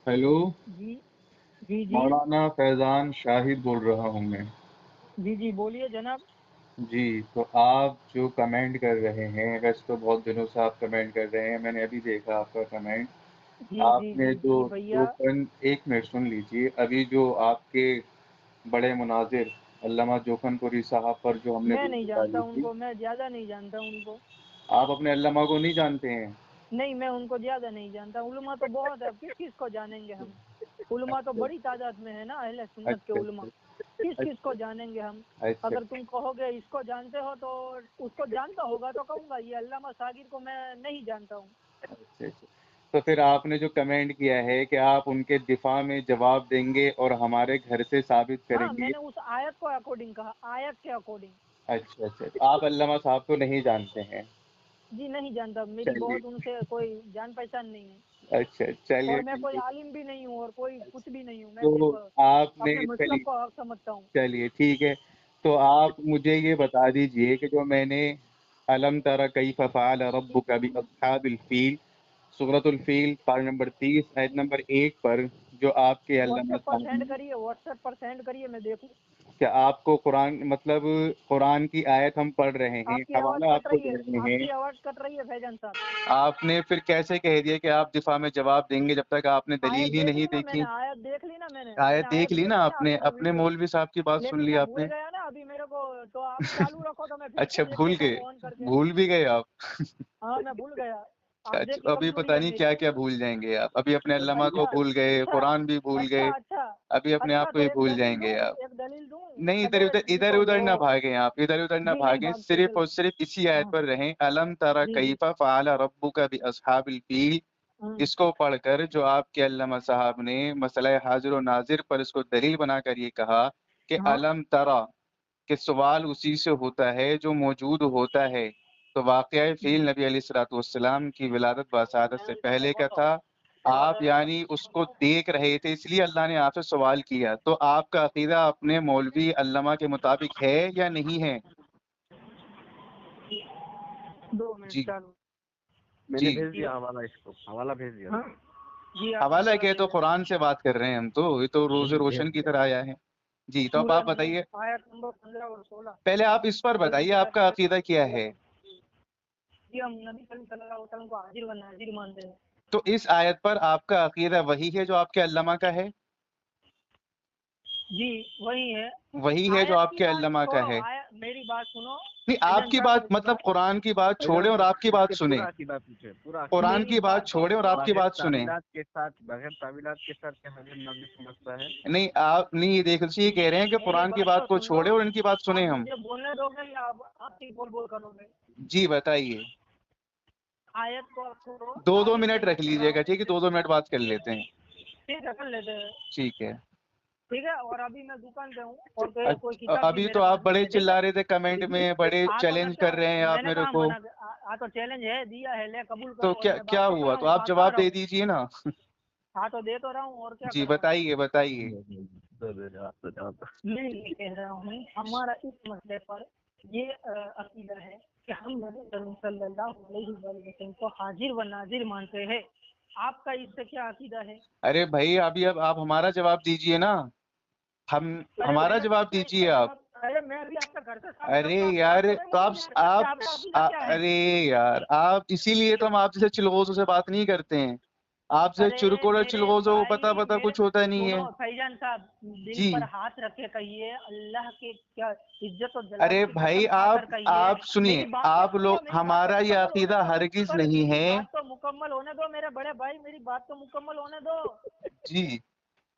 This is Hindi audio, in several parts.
हेलो। जी, जी, जी। मौलाना फैज़ान शाहिद बोल रहा हूँ मैं। जी, जी, बोलिए जनाब। जी, तो आप जो कमेंट कर रहे हैं, वैसे तो बहुत दिनों से आप कमेंट कर रहे हैं, मैंने अभी देखा आपका कमेंट। जी, जी, आपने जी, जो जी भैया। 1 मिनट सुन लीजिए, अभी जो आपके बड़े मुनाज़िर अल्लामा जोखनपुरी साहब पर जो हमने मैं नहीं वीडियो जानता डाली थी, उनको, मैं ज़्यादा नहीं जानता उनको। आप अपने अल्लामा को नहीं जानते हैं? नहीं, मैं उनको ज़्यादा नहीं जानता। उलमा तो बहुत है, अब किस-किस को जानेंगे हम? उलमा तो अच्छा, बड़ी तादाद में है ना, अहले सुन्नत के अच्छा, उलमा। अच्छा, किस-किस अच्छा, को जानेंगे हम? अच्छा, अगर तुम कहोगे इसको जानते हो तो उसको जानता होगा तो कहूँगा, ये अल्लामा साकिर को मैं नहीं जानता हूँ। अच्छा, अच्छा। तो फिर आपने जो कमेंट किया है कि आप उनके दिफा में जवाब देंगे और हमारे घर से साबित हाँ, करेंगे। मैंने उस आयत को अकॉर्डिंग कहा, आयत के अकॉर्डिंग। अच्छा, अच्छा, तो आप अल्लामा साहब को नहीं जानते हैं। जी, नहीं जानता, मेरी चलिए। बहुत उनसे कोई जान-पहचान नहीं है। अच्छा, चलिए और मैं ठीक कोई है। आलिम भी नहीं हूँ और कोई कुछ भी नहीं हूँ, मैं तो सिर्फ़ आपने अपने मसलब चलिए, को हक समझता हूँ। चलिए ठीक है। तो आप मुझे ये बता दीजिए कि जो मैंने अलम तरा कैफ़ फ़अल रब्बुका बिअस्हाबिल फ़ील, सूरतुल फ़ील पारा नंबर 30 आयत नंबर 1 पर जो आपके अल्लामा साहब ने, व्हाट्सएप पर सेंड करिए, मैं देखूँ। क्या आपको कुरान मतलब कुरान की आयत हम पढ़ रहे हैं, हवाला आपको दे रहे हैं, आपकी आवाज़ कट रही है फैज़ान साहब। आपने फिर कैसे कह दिया कि आप दिफा में जवाब देंगे जब तक आपने आयत दलील ही देख नहीं ली ना मैंने, देखी? आयत देख ली ना मैंने, आयत देख ली देख ना ली ना आपने, अभी वो अपने वीडियो। मौलवी साहब की बात सुन लेकिन ली मैं भूल आपने। गया ना अभी मेरे को, तो आप चालू रखो तो मैं फिर से अच्छा, देख भूल लेता गए, हूँ ऑन करके। भूल भी गए आप। हाँ, मैं भूल गया। आप अच्छा, देखिए अभी कमज़ोरी पता है नहीं मेरी। क्या-क्या भूल जाएँगे आप। अभी अपने अल्लामा को अच्छा, भूल गए, अच्छा, कुरान भी भूल अच्छा, गए, अच्छा। अभी अपने आप अच्छा, को तो ही भूल जाएँगे आप। एक दलील दूँ? नहीं, अरे इधर-उधर देखो इधर-उधर जो ना भागें आप, इधर-उधर ना जी, नहीं भागें, भागते सिर्फ़ चलो। और सिर्फ़ इसी आयत हाँ, पर रहें, अलम तरा जी, जी। कैफ़ फ़अल रब्बुका बिअस्हाबिल फ़ील। हुँ, इसको पढ़कर जो आपके अल्लामा साहब ने मसला हाज़िर और नाज़िर पर इसको दलील बनाकर ये कहा कि हाँ, अलम तरा, कि सवाल उसी से होता है जो मौजूद होता है। तो वाक़या फ़ील नबी अलैहिस्सलातु वस्सलाम की विलादत व-शहादत से पहले का था। आप यानी उसको देख रहे थे, इसलिए अल्लाह ने आपसे सवाल किया। तो आपका अक़ीदा अपने मौलवी अल्लामा के मुताबिक है या नहीं है? 2 मिनट जी, चालू। मैंने जी। भेज दिया हवाला, इसको हवाला भेज दिया हाँ, था। जी, आपने हवाला पूरा क्या है, तो भेज दिया। कुरान से बात कर रहे हैं हम तो, ये तो रोज़े नहीं, भेज रोशन की दिया। तरह आया है। जी, तो अब सूरह आप नूह बताइए, आयत नंबर 15 और 16। पहले आप इस पर औज़ु बताइए बिल्लाहि आपका मिनश अक़ीदा क्या शैतानिर है? रजीम। जी, हम नबी करीम सल्लल्लाहु अलैहि वसल्लम को हाज़िर व नाज़िर मानते हैं। तो इस आयत पर आपका अक़ीदा वही है जो आपके अल्लामा का है? जी, वही है। वही है जो आयत की आपके बात अल्लामा का छोड़ो, है? मेरी बात सुनो। नहीं, फैज़ान आपकी साहब बात मेरी मतलब बात कुरान की बात फैजान छोड़ें और साहब आपकी बात पूछे, सुनें। पूरा अकीदा पूछे, पूरा अकीदा कुरान मेरी की पूछे। बात बात तो छोड़ें और सुनो। आपकी बात सुनें। बगैर तावीलात के साथ क्या हजरत नबी समझता है? नहीं, आप नहीं, ये देखिए ये कह रहे हैं कि मेरी कुरान की बात बात तो को सुन लो। छोड़ें और इनकी बात सुनें आप हम। मुझे बोलने दोगे या आप ही बोल-बोल करोगे? जी, बताइए। आयत को आप छोड़ो, 2-2 आगे से मिनट मैं रख पढ़ रहा लीजिएगा, हूँ। ठीक है? 2-2 मिनट बात कर लेते हैं। ठीक है, कर लेते हैं। ठीक है। ठीक है, और अभी मैं दुकान पे हूँ और कोई किताब भी अभी तो मेरे पास आप नहीं बड़े है, ठीक है? चिल्ला रहे थे कमेंट में, बड़े हाँ, तो मैं चैलेंज क्या, कर रहे हैं आप मैंने मेरे कहा को। मना, तो चैलेंज है, दिया है, ले कबूल तो कर और क्या मैं क्या बात तो कर हुआ? रहा तो हूँ, आप बात कर जवाब रहा दे हूँ। दीजिए ना। हाँ, तो दे तो रहा हूँ और क्या जी, कर रहा हूँ। बताइए, बताइए। मैं ये कह रहा हूँ, हमारा इस मसले पर ये अकीदा है कि हम नबी करीम सल्लल्लाहु अलैहि वसल्लम को हाजिर व नाजिर मानते हैं। आपका इससे क्या अकीदा है? अरे भाई, अभी अब आप हमारा जवाब दीजिए ना। हम अरे हमारा मैंने जवाब पूछा दीजिए इसका आप। जवाब। अरे मैं अभी आपका घर से साबित अरे करूंगा, आप बात यार, करेंगे तो नहीं यार, कि आपका अकीदा क्या है? अरे यार, आप इसीलिए तो हम आप जैसे चिलगोजों से बात नहीं करते हैं। आपसे अरे चुरकुर और मेरे चिलगोजों को पता भाई, पता मेरे कुछ होता नहीं सुनो है। फैजान साहब, दिल जी। पर हाथ रख के कहिए, अल्लाह के क्या इज्जत और जलाल अरे की भाई, कसम खाकर कहिए। आप सुनिए, मेरी बात तो आप सुनो, लोग, मेरी बात तो हमारा ये मुकम्मल होने अकीदा दो। हरगिज अरे नहीं मेरी है। बात तो मुकम्मल होने दो मेरे बड़े भाई, मेरी बात तो मुकम्मल होने दो। जी,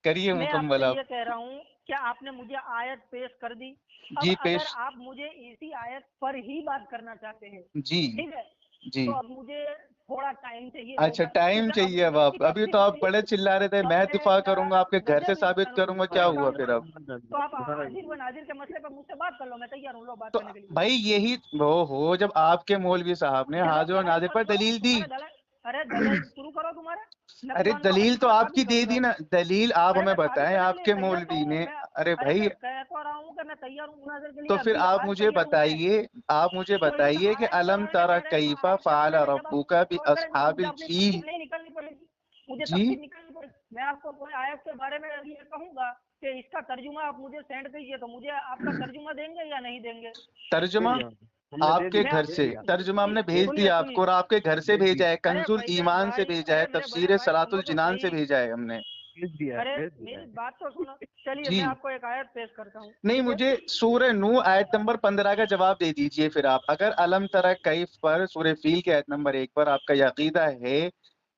करिए मैं मुकम्मल आपसे आप। ये कह रहा हूँ, क्या आपने मुझे आयत पेश कर दी? अब जी, अगर पेश। आप मुझे इसी आयत पर ही बात करना चाहते हैं, जी, ठीक है, जी। तो अब मुझे थोड़ा टाइम चाहिए अच्छा, होगा, टाइम क्योंकि अब चाहिए अब इसकी अभी तो तफ्सील आप होगी। बड़े चिल्ला रहे थे, अब मैं दिफा ऐसा करूंगा, आपके घर से गजब साबित इंसान हूँ, करूंगा, क्या हुआ परेशान फिर हूँ। अब? तो आप हाजिर व नाजिर के मसले पर मुझसे बात कर लो, मैं तैयार हूँ, लो बात तो करने के लिए। भाई यही वो हो, जब आपके मौलवी साहब ने चलो हाजिर और दलाइल नाजिर पर पर छोड़ो दलील दी। तुम्हारे दलाइल। अरे दलाइल शुरू करो तुम्हारे। मैं अरे, कुरान को दलील हदीस तो से आपकी साबित दे दी करूंगा। ना, दलील आप अरे हमें मैं साबित बताएं, करने के लिए आपके तैयार तो मौलवी हूँ ने। मैं। अरे अरे भाई, मैं कह तो रहा हूँ कि मैं तैयार हूँ मुनाजर के लिए, तो फिर अभी आप आज मुझे तैयार हूँ मैं। बताइए, आप मुझे तो इस बताइए कि आयत को अलम लड़ने तरा मेरे कैफा आयत के फ़अल हवाले से, जब आप रब्बुका बि कॉल करेंगे तो मुझे अस्हाबिल अपनी फील। तफसील नहीं निकालनी पड़ेगी, मुझे जी, तफसील निकालनी पड़ेगी। मैं आपको कोई आयत के बारे में ये कहूंगा कि इसका तर्जुमा आप मुझे सेंड कीजिए, तो मुझे आपका तर्जुमा देंगे या नहीं देंगे? तर्जुमा आपके घर से, तर्जुमा हमने भेज दिया आपको और आपके घर से भेजा है, कंजुल ईमान से भेजा है, तफसीर सलातुल जिनान से भेजा है हमने। अरे मेरी बात तो सुनो। चलिए जी। मैं आपको एक आयत पेश करता हूँ। नहीं, मुझे सूरह नूह आयत नंबर 15 का जवाब दे दीजिए फिर आप। अगर अलम तरा कैफ पर सूरह फील के आयत नंबर 1 पर आपका ये अकीदा है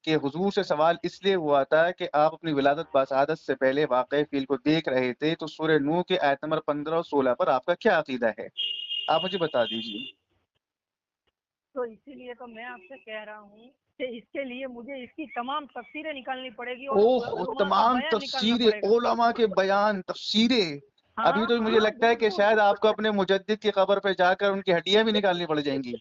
कि हुजूर से सवाल इसलिए हुआ था कि आप अपनी विलादत बासादत से पहले वाक़ई फील को देख रहे थे, तो सूरह नूह के आयत नंबर 15 और 16 पर आपका क्या अकीदा है, आप मुझे बता दीजिए। तो इसीलिए तो मैं आपसे कह रहा हूँ कि इसके लिए मुझे इसकी तमाम तफसीरें निकालनी पड़ेगी और ओह, उलमा का तमाम बयान निकालना तफसीरें, पड़ेगा। उलमा के बयान, तफसीरें। हाँ, अभी तो मुझे हाँ, लगता है कि बिल्कुल। शायद आपको अपने मुजद्दिद की कब्र पे जाकर उनकी हड्डियां भी निकालनी पड़ जाएंगी।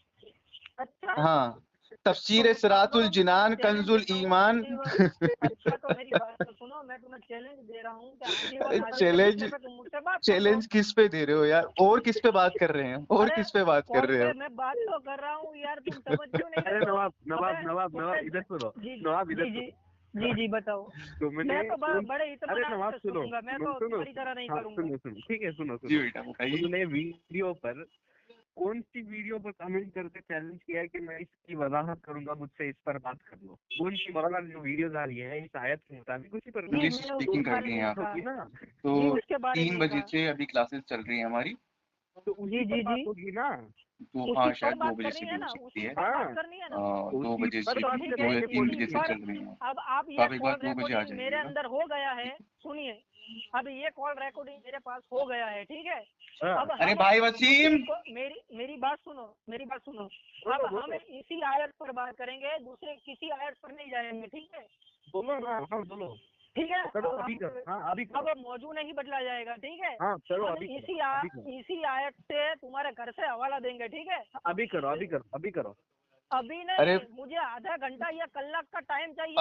अच्छा, हाँ, तफसीर सिरातुल जिनान कंजुल ईमान। अच्छा तो मेरी बात तो सुनो, मैं तुम्हें चैलेंज दे रहा हूँ कि हाजी व नाजिर के चैलेंज, मसले पे तुम मुझसे बात कर लो। चैलेंज किस पे दे रहे हो यार, और किस पे बात कर रहे हैं, और अरे किस पे बात कर कॉल रहे हो? पे मैं बात तो कर रहा हूँ यार, तुम समझ क्यों नहीं अरे रहे हो? नवाब नवाब अबे, नवाब नवाब इधर सुनो, जी नवाब इधर जी सुनो। जी जी बताओ। तुमने मैं तो बड़े अरे इत्मीनान नवाब से सुनो, सुनूंगा, मैं तो सुनो, तुम्हारी तरह नहीं हाँ करूंगा। सुनो, ठीक है, सुनो जी बेटा बताइए। तुमने वीडियो पर कौन सी वीडियो पर कमेंट करके चैलेंज किया कि मैं इसकी वजाहत करूंगा, मुझसे इस पर बात कर लो? कौन सी मौलाना जो वीडियोज आ रही है इस आयत के मुताबिक उसी पर इंग्लिश स्पीकिंग कर रही हैं आप, होगी ना, तो उसके बारे 3 में बजे से अभी क्लासेस चल रही है हमारी, तो उसी पर बात होगी ना। तो हाँ शायद 2 बजे से भी हो सकती है। बात करनी है ना। 2 उसी बजे पर से बात 2 या 3 बजे से पर चल रही है। अब आप तो ये आप एक बार कॉल 2 बजे आ रिकॉर्डिंग मेरे जाइएगा। अंदर हो गया है, सुनिए, अब ये कॉल रिकॉर्डिंग मेरे पास हो गया है, ठीक है। अब अरे भाई वसीम, मेरी बात सुनो, मेरी बात सुनो। अब हम इसी आयत पर बात करेंगे, दूसरे किसी आयत पर नहीं जाएंगे, ठीक है। बोलो ना, हाँ बोलो, ठीक है, अभी कर, हाँ अभी अब मौजू नहीं बदला जाएगा, ठीक है। हाँ चलो हम अभी इसी आयत से तुम्हारे घर से हवाला देंगे, ठीक है। अभी करो, अभी करो। अभी नहीं, अरे मुझे आधा घंटा या कलाक का टाइम चाहिए।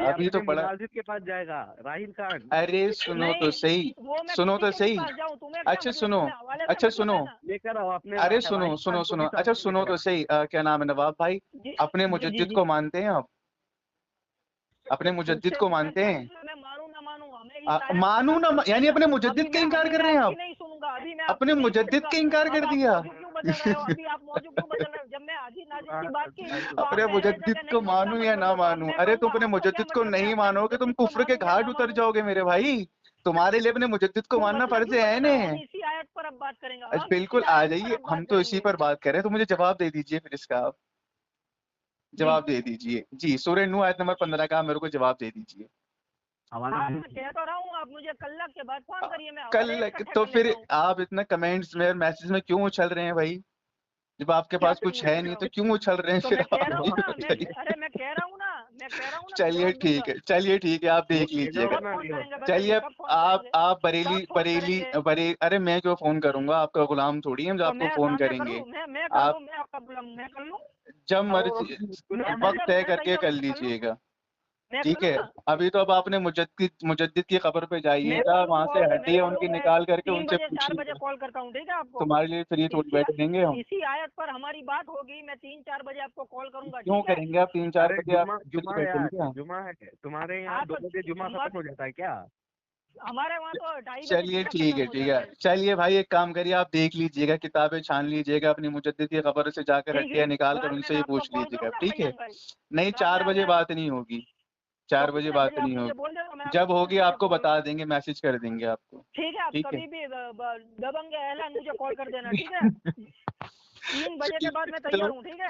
अभी तो बड़ा, मुनाजिर के पास जाएगा राहिल खान। अरे सुनो तो सही, सुनो तो सही। अच्छा सुनो, अच्छा सुनो, लेकर आओ अपने, अरे सुनो सुनो सुनो, अच्छा सुनो तो सही। क्या नाम है नवाब भाई, अपने मुजद्दिद को मानते हैं आप? अपने मुजद्दिद को मानते हैं? मैं मानू ना मानू, मानू ना, यानी अपने मुजद्दिद का इनकार कर रहे हैं आप? नहीं सुनूंगा अभी मैं अपने मुजद्दिद का इनकार कर दिया? अभी आप मौजू क्यों बदल रहे हो? जब मैं हाजी नाजिर की बात की तो अपने मुजद्दिद को मानू या ना मानू, अरे तुम अपने मुजद्दिद को नहीं मानोगे तुम कुफ्र के घाट उतर जाओगे मेरे भाई। तुम्हारे लिए अपने मुजद्दिद को मानना फर्ज है ना। इसी आयत पर अब बात करेंगे। अच्छा बिल्कुल आ जाइए, हम तो इसी पर बात कर रहे हैं, तो मुझे जवाब दे दीजिए फिर इसका, आप जवाब दे दीजिए जी। सूरह नूह आयत नंबर 15 का मेरे को जवाब दे दीजिए। कह तो रहा हूँ, आप मुझे कल के बाद फोन करिए, मैं कल तो फिर आप इतना कमेंट्स में और मैसेज में क्यों उछल रहे हैं भाई? जब आपके पास कुछ है नहीं तो क्यों उछल रहे हैं फिर आप? अरे मैं कह रहा हूँ ना। चलिए ठीक है, चलिए ठीक है, आप देख लीजिएगा। चलिए आप बरेली, अरे मैं क्यों फोन करूंगा, आपका गुलाम थोड़ी हम जो आपको फोन करेंगे। आप जब मर्जी वक्त तय करके कर लीजिएगा, ठीक है। अभी तो अब आपने मुजद्दिद की खबर पे जाइएगा, वहाँ से हड्डियां उनकी निकाल करके उनसे 4 बजे कॉल करता हूँ, ठीक है आपको। तुम्हारे लिए फ्री थोड़ी बैठ देंगे हम। इसी आयत पर हमारी बात होगी, मैं 3-4 बजे आपको कॉल करूंगा। क्यों करेंगे आप 3-4 बजे? जुमा है तुम्हारे यहाँ 2 बजे जुमा खत्म हो जाता है क्या? हमारे वहाँ तो 2:30 चलिए ठीक है। चलिए भाई एक काम करिए, आप देख लीजिएगा, किताबें छान लीजिएगा, अपनी मुजद्दिद की खबर से जाकर हड्डियां निकाल कर उनसे ही पूछ लीजिएगा, ठीक है। नहीं 4 बजे बात नहीं होगी, 4 बजे बात नहीं होगी, जब होगी आपको बता देंगे, मैसेज कर देंगे आपको, ठीक है। आप कभी भी दबंग ऐलान मुझे कॉल कर देना, ठीक है। 3 बजे के बाद मैं तैयार हूँ, ठीक है।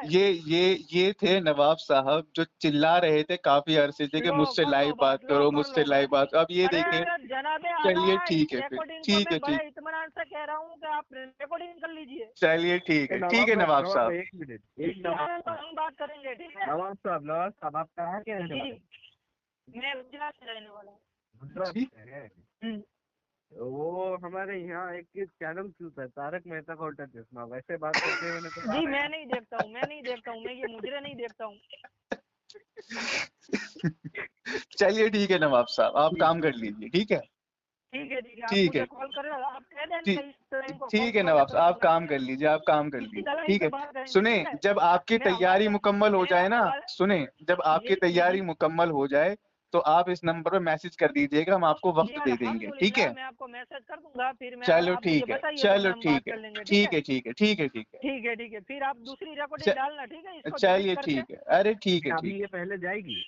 ये थे नवाब साहब जो चिल्ला रहे थे काफी अरसे से कि मुझसे लाइव बात करो, मुझसे लाइव बात। अब ये देखें, चलिए ठीक है फिर, ठीक है ठीक, इत्मीनान से कह रहा हूँ कि आप रिकॉर्डिंग कर लीजिए। चलिए ठीक है नवाब साहब, एक मिनट हम बात करेंगे, ठीक है। नवाब साहब आप कहाँ के रहने वाले? मैं गुजरात से रहने वाला हूँ। गुजरात से? वो हमारे यहाँ एक चैनल चलता है, तारक मेहता का उल्टा चश्मा, वैसे बात करते हैं तो जी मैं नहीं देखता हूँ, मैं ये मुजरे नहीं देखता हूँ। चलिए ठीक है नवाब साहब, आप काम कर लीजिए, ठीक है। ठीक है कॉल कर, आप कह देना ठीक है नवाब साहब, आप काम कर लीजिए, ठीक है। सुने, जब आपकी तैयारी मुकम्मल हो जाए ना, जब आपकी तैयारी मुकम्मल हो जाए तो आप इस नंबर पर मैसेज कर दीजिएगा, हम आपको वक्त दे देंगे, ठीक है? मैं आपको मैसेज कर दूंगा, फिर मैं चलो आप मुझे ठीक है, बताइए तो चलो हम बात ठीक कर है, लेंगे। ठीक है, ठीक है, ठीक है, ठीक है, ठीक है, ठीक है, फिर आप दूसरी रिकॉर्डिंग च- डालना, ठीक है? इसको चलिए डिलीट करके। ठीक है, अरे ठीक है, अभी ठीक ये है, पहले जाएगी,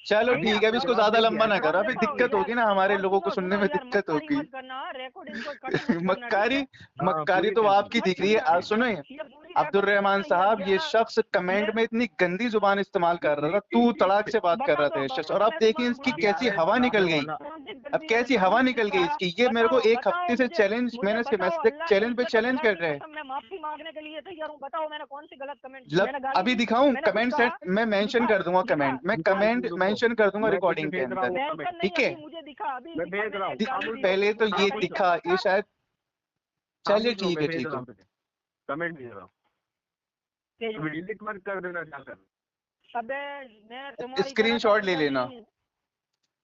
चलो नहीं, ठीक है, अब आप इसको जवाब ज्यादा दे लंबा दिया ना है ना। करो, आप अभी देखो दिक्कत यार, होगी ना, हमारे और लोगों को सुनो सुनने सुनो में यार, दिक्कत मक्कारी होगी। मत करना, रिकॉर्डिंग कोई कट मत करना, ठीक मक्कारी है? मक्कारी पूरी तो कर आपकी दीजिए। दिख रही है। आप सुनो, ये पूरी अब्दुर्रहमान रिकॉर्डिंग साहब, ये शख्स कमेंट में इतनी गंदी जुबान इस्तेमाल कर रहा था, तू तड़ाक से बात कर रहा था ये शख्स, और अब देखिए इसकी कैसी हवा निकल गई, अब कैसी हवा निकल गई इसकी। ये मेरे को एक हफ्ते से चैलेंज, मैंने इसके मैसेज चैलेंज पे चैलेंज कर रहे हैं। मैं माफी मांगने के लिए तैयार हूँ, बताओ मैंने कौन सी गलत कमेंट, मतलब मैंने गाली अभी दी? दिखाऊं मैंने कमेंट कुछ सेट, कहा? मैं मेंशन कर दूंगा कमेंट, मैं कमेंट मेंशन कर दूंगा मैं रिकॉर्डिंग तुझे के भेज रहा अंदर, हूँ मेंशन नहीं, ठीक है? अभी मुझे दिखा, अभी मैं दिखा, भेज रहा हूँ। मैंने गाली दी। पहले तो ये खामोश दिखा, ये शायद, चलिए ठीक है, भेज ठीक रहा है, हूँ तुझे, कमेंट भेज रहा हूँ, डिलीट मत कर देना चाहकर। अबे मैं तुम्हारी स्क्रीनशॉट तरह ले तो लेना। नहीं।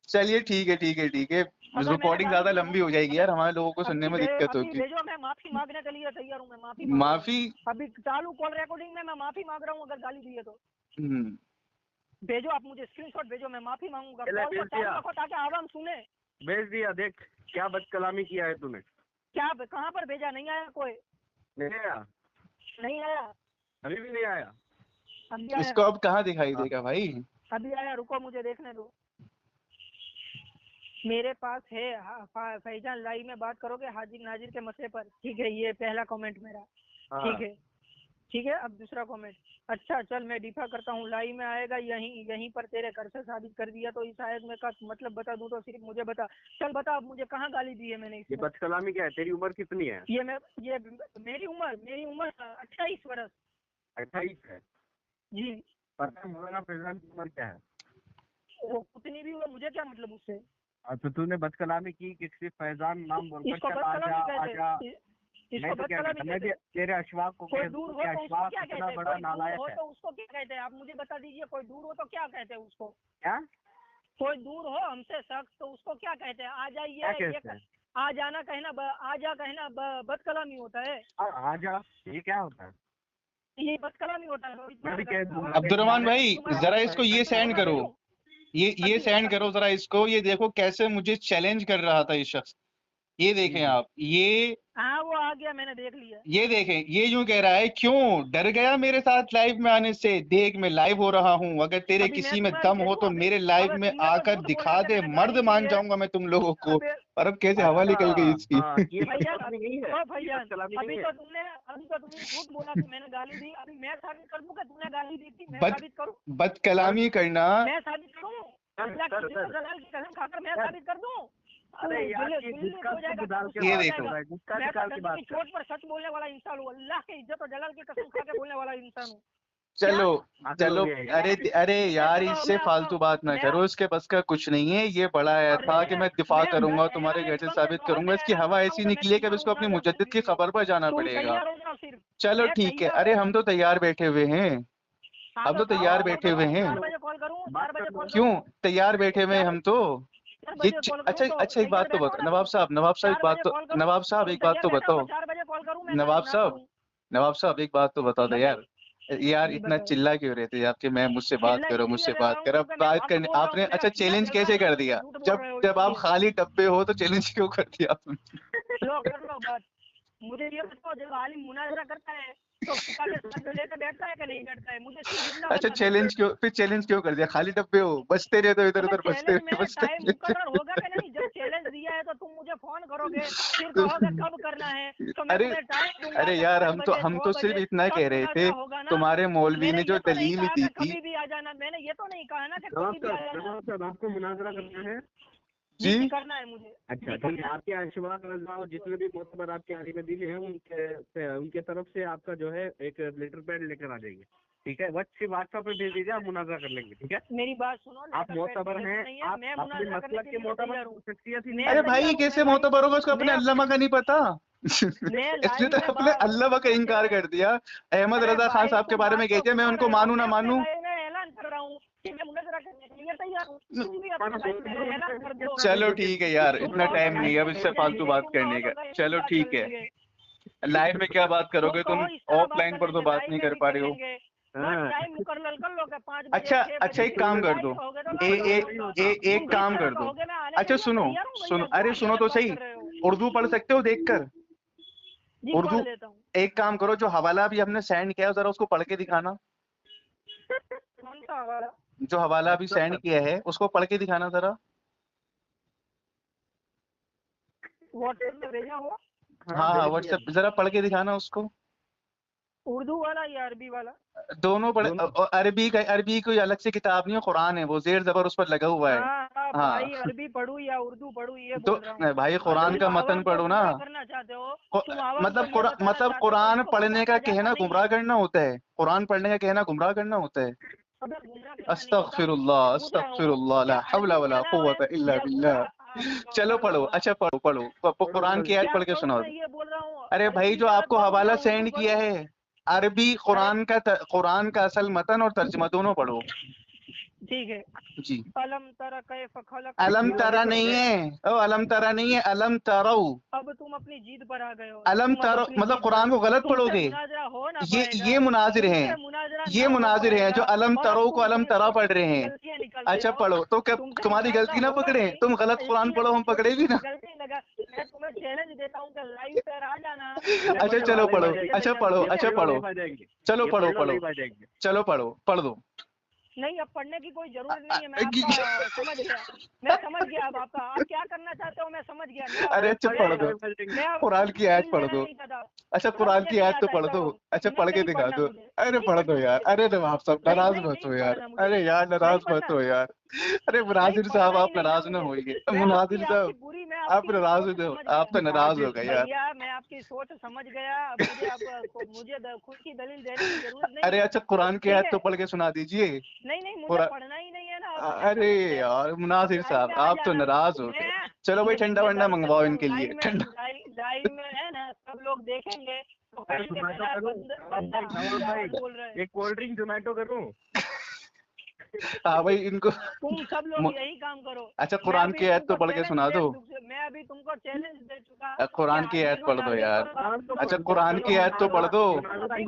चलिए ठीक है, ठीक है, ठीक है, अगर मैंने रिकॉर्डिंग गाली ज्यादा दी तो लंबी हो जाएगी यार, हमारे लोगों को सुनने में दिक्कत अभी होगी। भेजो, मैं माफी मांगने के लिए तैयार हूँ, मैं माफी मांग रहा हूँ। माफी, अभी चालू कॉल रिकॉर्डिंग में मैं माफी मांग रहा हूँ, अगर गाली दी है तो हम्म, भेजो, आप मुझे स्क्रीनशॉट भेजो, मैं माफी मांगूंगा। चले, कॉल को भेज चालू दिया। रखो ताकि आवाम सुने। भेज दिया, देख क्या बदकलामी किया है तूने। क्या कहाँ पर भेजा? नहीं आया कोई? नहीं आया, नहीं आया, अभी भी नहीं आया। अभी आया, इसको अब कहाँ दिखाई देगा भाई? अभी आया, रुको मुझे देखने दो। मेरे पास है फैजान, लाइव में बात करोगे हाजिर नाजिर के मसले पर, ठीक है? ये पहला कमेंट मेरा, हाँ। ठीक है, ठीक है। अब दूसरा कमेंट, अच्छा चल मैं डिफा करता हूँ, लाइव में आएगा, यहीं पर तेरे घर से साबित कर दिया तो इस आयत में का मतलब बता दूं तो सिर्फ मुझे बता। चल बता, अब मुझे कहाँ गाली दी है मैंने ये इसमें? बदकलामी क्या है? तेरी उम्र कितनी है? ये मेरी उम्र 28 वर्ष। 28 है। जी, पता है मौलाना फैजान की उम्र क्या है? वो उतनी भी हो, मुझे क्या मतलब उससे? तो तूने बदकलामी की कि सिर्फ फैजान नाम बोलकर इसको चल बदकलामी आजा। कहते हैं, इसको मैं तो क्या बदकलामी कहता, मैं कहते हैं। तेरे अशवाक को कोई कह दूर दूं हो कि तो उसको अशवाक क्या इतना कहते हैं? बड़ा कोई दूर नालायक हो है। तो उसको क्या कहते हैं? आप मुझे बता दीजिए, कोई दूर हो तो क्या कहते हैं उसको? क्या कोई दूर हो हमसे शख्स तो उसको क्या कहते हैं? आ क्या जाइए, कहते हैं? आ जाना कहना, आ जा कहना बदकलामी होता है। आजा, ये क्या होता है? ये बदकलामी होता है। मैं भी कह दूंगा। अब्दुर्रहमान भाई जरा इसको ये सेंड करो, ये सेंड करो जरा इसको, ये देखो कैसे मुझे चैलेंज कर रहा था ये शख्स, ये देखें आप, ये हाँ वो आ गया, मैंने देख लिया। ये देखें, ये यूं कह रहा है, क्यों डर गया मेरे साथ लाइव में आने से? देख मैं लाइव हो रहा हूँ, अगर तेरे अभी मैं किसी में तुम्हारी दम हो भेजूं तो अभी? मेरे लाइव अबे में तुमने तो आकर झूठ दिखा बोला कि दे, मैंने मर्द गाली मान दी है। जाऊंगा मैं तुम लोगों को। अबे और अब कैसे हवा निकल गई इसकी। ये भैया, बदकलामी नहीं है। ओ भैया, ये बदकलामी अभी नहीं तो है। तुमने झूठ बोला कि मैंने गाली दी। अभी मैं साबित कर दूं कि तूने गाली दी थी? मैं बद साबित करूं? बदकलामी करना, मैं साबित करूं? अल्लाह की जलाल की कसम खाकर मैं साबित कर दूं? अरे यार, ये जिसका खुद डाल के ये बात देखो। कर रहा है, जिसका मैं निकाल की बात कर। चोट पर सच बोलने वाला इंसान हूँ, अल्लाह की इज्जत और जलाल की कसम खा के बोलने वाला इंसान हूँ। चलो पागल चलो, हो गया यार। अरे अरे यार, इससे फालतू बात ना करो, इसके बस का कुछ नहीं है। ये बड़ा आया था कि मैं दिफा करूंगा, तुम्हारे घर से साबित करूंगा, इसकी हवा ऐसी निकली है कि अब इसको अपनी मुजद्दिद की खबर पर जाना पड़ेगा। चलो ठीक है, अरे हम तो तैयार बैठे हुए हैं, अब तो तैयार बैठे हुए हैं। 4 बजे कॉल करूं? 4 बजे कॉल क्यों तैयार बैठे हुए हैं हम तो? ये अच्छा अच्छा, एक बात तो बताओ नवाब साहब, एक बात तो, नवाब साहब एक बात तो बताओ, 4 बजे कॉल करूं मैं? नवाब साहब एक बात तो बताओ तो यार, यार जी इतना बताओ। चिल्ला क्यों रहते हैं आपके? मैं मुझसे बात चिल्ला करो, इसलिए मुझसे रह बात रहा हूं करो, अब क्योंकि मैं बात हक करने बोल रहा हूं, आपने, मेरा अच्छा सीना चैलेंज जल रहा कैसे है, कर तुम दिया? झूठ बोल जब रहे हो जब आप इसलिए। खाली डब्बे हो तो चैलेंज क्यों कर दिया आपने? लो कर लो बात। मुझे ये बताओ, जब आलिम मुनाजरा करता है तो फुका के साथ लेकर बैठता है कि नहीं बैठता है? मुझे सिर्फ इतना अच्छा बता दो। चैलेंज क्यों, फिर चैलेंज क्यों कर दिया? खाली डब्बे हो, बचते रहते हो इधर अबे उधर, बचते चैलेंज मेरा बचते टाइम मुकर्रर होगा कि नहीं? जब चैलेंज दिया है तो तुम मुझे फोन करोगे, फिर तो कहोगे कब करना है, तो मैं अरे तुम्हें टाइम दूंगा अरे कि यार, 5 हम बजे, 2 तो सिर्फ बजे, इतना तब कह रहे थे, मुनाजरा होगा ना। तुम्हारे मौलवी मैंने ने जो ये तो नहीं दलील कहा दी कि थी। कभी भी आ जाना, मैंने ये तो नहीं कहा ना कि नवाब कभी भी आ जाना। साहब आपको मुनाजरा करना है? जी जी करना है मुझे। अच्छा ठीक है, आपके अशवाक रज़ा और जितने भी मोतबर आपके आलिम दीन हैं उनके तरफ से आपका जो है एक लेटर पैड लेकर आ जाएंगे, ठीक है? व्हाट्सएप पे भेज दीजिए, आप मुनाजरा कर लेंगे, ठीक है? मेरी बात सुनो, आप मोतबर हैं, आप मैं अपने मुनाजरा करने मसलक के के लिए मोतबर तैयार हूँ। शख्सियत ही मैं अरे नहीं है। भाई, कैसे मोतबर होगा? उसको अपने मैं अल्लामा का नहीं पता। मैं इसलिए लाइव तो में अपने अल्लामा का इनकार कर दिया। अहमद अरे रजा खान भाई साहब के तुम बारे बात में तो कहते हैं, मैं घुमा उनको रहे हो। मानू ना मैं अपने मानू। लाइव में ऐलान कर रहा हूँ कि मैं मुनाजरा करने के लिए तैयार हूँ। तुम भी अपने लाइव में ऐलान कर दो। चलो ठीक है यार, तुम इतना कहो टाइम तो नहीं है अब लाइव इससे में फालतू जाएंगे, बात तुम करने कहो का। तो चलो बात ठीक कर है, लेंगे। लाइव में क्या बात करोगे तुम तुम? कहो इस तरह बात ऑफलाइन कर पर तो लेंगे, बात लाइव नहीं में कर भी पा कर रहे हो। लेंगे। टाइम मुकर्रर कर लो, 5 बजे अच्छा 6 अच्छा, बजे एक काम कर दो, एक काम कर दो। अच्छा सुनो सुनो, अरे सुनो तो सही, उर्दू पढ़ सकते हो देखकर? जी उर्दू पढ़ लेता हूँ। एक काम करो, जो हवाला अभी हमने सेंड किया है जरा उसको पढ़ के दिखाना। कौन सा हवाला? जो हवाला अभी सेंड किया है उसको पढ़ के दिखाना जरा। व्हाट्सएप में भेजा हुआ? हाँ हाँ, व्हाट्सएप जरा पढ़ के दिखाना उसको। उर्दू वाला या अरबी वाला? दोनों पढ़े। अरबी कोई अलग से किताब नहीं है, कुरान है, वो जेर जबर उस पर लगा हुआ है। हाँ भाई, अरबी पढ़ूं या उर्दू पढ़ूं ये तो बोल रहा हूँ। भाई कुरान का मतन पढ़ो ना। करना चाहते हो तुम, आवाम को मतलब ये बताना चाहते हो कुरान कि पढ़ने का इसको कहना बताया गुमराह जाता करना होता है? कुरान पढ़ने का कहना गुमराह करना होता है? नहीं है। गुमराह करना नहीं होता। अस्तगफिरुल्लाह अस्तगफिरुल्लाह, ला हौला वला कुव्वता इल्ला बिल्लाह। चलो पढ़ो, अच्छा पढ़ो पढ़ो, कुरान की आयत पढ़ के सुनाओ। ये बोल रहा हूँ, अरे भाई, जो आपको हवाला सेंड किया है, अरबी कुरान का असल मतन और तर्जुमा दोनों पढ़ो। ठीक है जी। अलम तरा कैफ खलक, अलम तरा नहीं है, ओ अलम तरा नहीं है, अलम तराउ। अब तुम अपनी जीद पर आ गए हो। अलम तरो मतलब कुरान को गलत पढ़ोगे। हो ना ये मुनाजिर हैं, ये मुनाजिर हैं जो अलम तरो को अलम तरा पढ़ रहे हैं। अच्छा पढ़ो, तो क्या तुम्हारी गलती ना पकड़े? तुम गलत कुरान पढ़ो, हम पकड़े भी ना। गलती लगा, मैं तुम्हें चैलेंज देता हूँ कि लाइव पर आ जाना। अच्छा चलो पढ़ो, अच्छा पढ़ो, अच्छा पढ़ो, चलो पढ़ो पढ़ो, चलो पढ़ो, पढ़ दो। नहीं, अब पढ़ने की कोई जरूरत नहीं है, मैं आपका समझ गया, मैं समझ गया अब आपका, आप क्या करना चाहते हो मैं समझ गया। अरे अच्छा पढ़ दो, कुरान की आयत पढ़ दो। अच्छा कुरान की आयत तो पढ़ दो, अच्छा पढ़ के दिखा दो। अरे पढ़ दो यार, अरे आप सब नाराज मत हो यार, अरे यार नाराज मत हो यार। अरे मुनाजिर साहब आप नाराज ना होइए, मुनाजिर साहब आप नाराज हो, आप तो नाराज हो गए यार। मैं आपकी सोच समझ गया, मुझे खुद की दलील देने की जरूरत नहीं। अरे अच्छा कुरान की आयत तो पढ़ के सुना दीजिए। नहीं मुझे पढ़ना ही नहीं है ना। अरे यार मुनाजिर साहब आप तो नाराज हो गए। चलो भाई ठंडा वंडा मंगवाओ इनके लिए, ठंडा। लाइव में है ना, सब लोग देखेंगे तो बोल रहे। एक कोल्ड ड्रिंक जोमेटो करूं? हाँ भाई इनको, तुम सब लोग यही काम करो। अच्छा कुरान की आयत तो पढ़ के सुना दो। मैं अभी तुमको चैलेंज दे चुका। कुरान की आयत पढ़ दो यार। अच्छा कुरान की आयत तो पढ़ दो।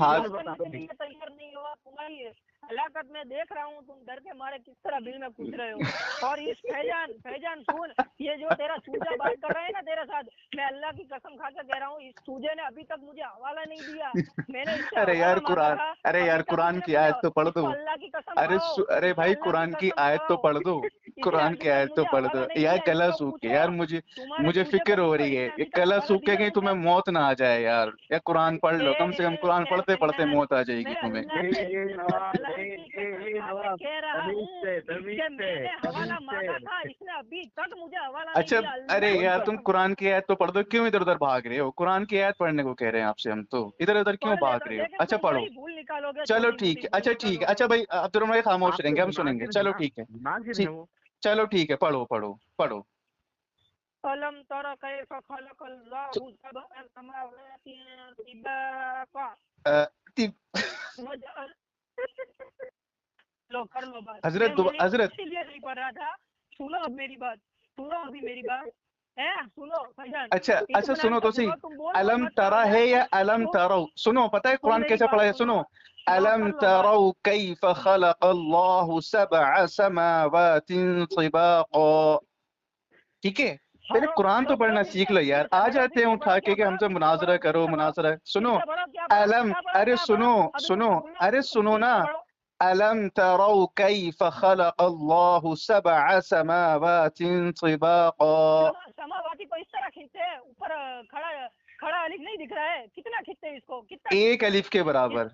हाँ तैयार नहीं हुआ, तुम्हारी हलाकत में देख रहा हूँ, तुम डर के मारे किस तरह बिल में कूद रहे हो। और इस फैजान सुन, ये जो तेरा सूजा बात कर रहा है ना तेरे साथ, मैं अल्लाह की कसम खा के कह रहा हूँ, इस सूजे ने अभी तक मुझे हवाला नहीं दिया। मैंने अरे यार कुरान, अरे यार कुरान की आयत तो पढ़ दो। अल्लाह की कसम, अरे भाई कुरान की आयत तो पढ़ दो, कुरान की आयत तो पढ़ दो यार। गला सूख के यार, मुझे फिक्र हो रही है, ये गला सूख के कहीं तुम्हें मौत ना आ जाए यार। या कुरान पढ़ लो, कम से कम कुरान पढ़ते पढ़ते मौत आ जाएगी तुम्हें। अभी तक मुझे हवाला अच्छा अरे यार तुम कुरान की आयत तो पढ़ दो, क्यों इधर उधर भाग रहे हो? कुरान की आयत पढ़ने को कह रहे हैं आपसे हम, तो इधर उधर क्यों भाग रहे हो? अच्छा पढ़ो, चलो ठीक है, अच्छा ठीक है, अच्छा भाई अब्दुल भाई खामोश रहेंगे, हम सुनेंगे। चलो ठीक है, चलो ठीक है, पढ़ो पढ़ो पढ़ो। अलम तरा कैफ खलक़ल्लाहु सबअ समावाति तिबाक़ा। लो कर लो बात। हजरत इसलिए नहीं पढ़ रहा था, सुनो अब मेरी बात, सुनो अभी मेरी बात है, सुनो फैजान। अच्छा सुनो तो सही, अलम तरा है या अलम तरो? सुनो, पता है कुरान कैसे पढ़ा है? सुनो, अलम तरो कैफ खलक़ल्लाहु सबअ समावातिन तिबाक़ा। ठीक है, पहले कुरान तो पढ़ना सीख लो यार। आ जाते हैं उठा के कि हमसे मुनाजरा करो, मुनाजरा। सुनो अलम, अरे सुनो सुनो, अरे सुनो ना, अलम तरो कैफ खलक़ल्लाहु सबअ समावातिन तिबाक़ा। समावाती को इस तरह खींचते हैं, ऊपर खड़ा अलिफ नहीं दिख रहा है, कितना खींचते हैं इसको? कितना? एक अलिफ के बराबर।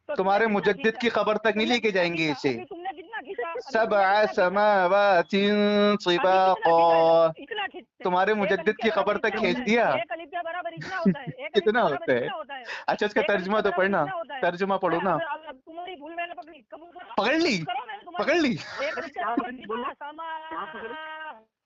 तुम्हारे मुजद्दिद की खबर तक नहीं लेके जाएंगे इसे। तुमने कितना खींचा? सबअ समावातिन तिबाक़ा, तुम्हारे मुजद्दिद की खबर तक खींच दिया। एक अलिफ के बराबर इतना होता है। कितना होता है? अच्छा इसका तर्जुमा तो पढ़ना, तर्जुमा पढ़ो ना। तुम्हारी भूल मैंने पकड़ी, पकड़ ली, पकड़ ली।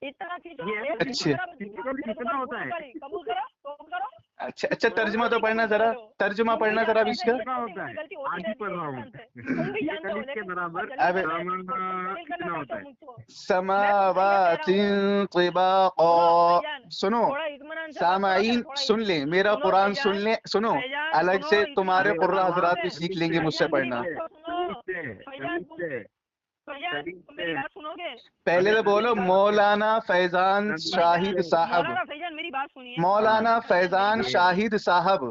इतना अच्छे, कितना होता है? कबूल करो, कबूल करो। अच्छा तर्जुमा तो पढ़ना जरा, तर्जुमा पढ़ना जरा इसका। कितना होता है? आज ही पढ़ रहा हूँ। एक अलिफ के बराबर कितना होता है? समावातिन तिबाक़ा। सुनो सामाईन, सुन ले मेरा कुरान, सुन ले, सुनो अलग से तुम्हारे कुर्रा हजरात भी सीख लेंगे मुझसे पढ़ना। फैजान तुम मेरी बात सुनोगे? पहले तो बोलो मौलाना फैजान शाहिद साहब, मौलाना फैजान मेरी बात सुनिए। मौलाना फैजान शाहिद साहब।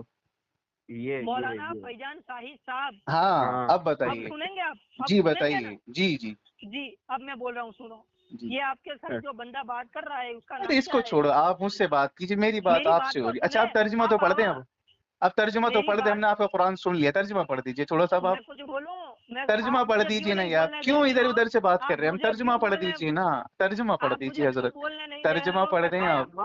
मौलाना फैजान शाहिद साहब। हाँ अब अब बताइए। सुनेंगे आप? अब जी सुनेंगे बताइए। ना? जी जी जी अब मैं बोल रहा हूँ, सुनो। जी। ये आपके साथ जो बंदा बात कर रहा है उसका नाम अरे इसको क्या है? छोड़ो, आप मुझसे बात कीजिए, मेरी बात मेरी आपसे बात हो तो रही। अच्छा आप सुने। तर्जुमा तो पढ़ दें अब तर्जुमा तो मेरी पढ़ दे, हमने आपका कुरान सुन लिया, तर्जुमा पढ़ दीजिए थोड़ा सा। मैं आप कुछ बोलूं? मैं तर्जुमा आप पढ़ मुझे दीजिए क्यों ना नहीं यार, बोलने क्यों दे रहे इधर हो? उधर से बात कर आप रहे हैं हम? मुझे तर्जुमा क्यों पढ़ बोलने दीजिए ना, तर्जुमा पढ़ आप दीजिए मुझे क्यों हजरत, बोलने नहीं दे रहे तर्जुमा हो? पढ़ पता दें है आप। आपको?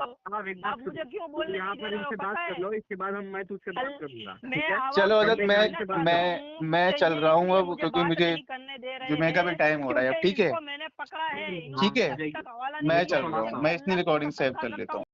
आप मुझे क्यों बोलने यहाँ नहीं दे पर रहे हो? इनसे पता बात है? कर लो, इसके बाद मैं तुझसे बात करूंगा, ठीक मैं है? आवाज चलो नहीं हजरत करना चाहता हूँ मैं कि चल ये रहा हूँ इसलिए अब, मुझे क्योंकि बात मुझे नहीं करने दे रहे जुमे का भी हैं टाइम हो रहा है अब, क्योंकि ठीक है? इनको मैंने पकड़ा है। ठीक है, इसका हवाला नहीं मैं दिया चल है। रहा हूँ, मैं इतनी रिकॉर्डिंग सेव कर लेता हूँ।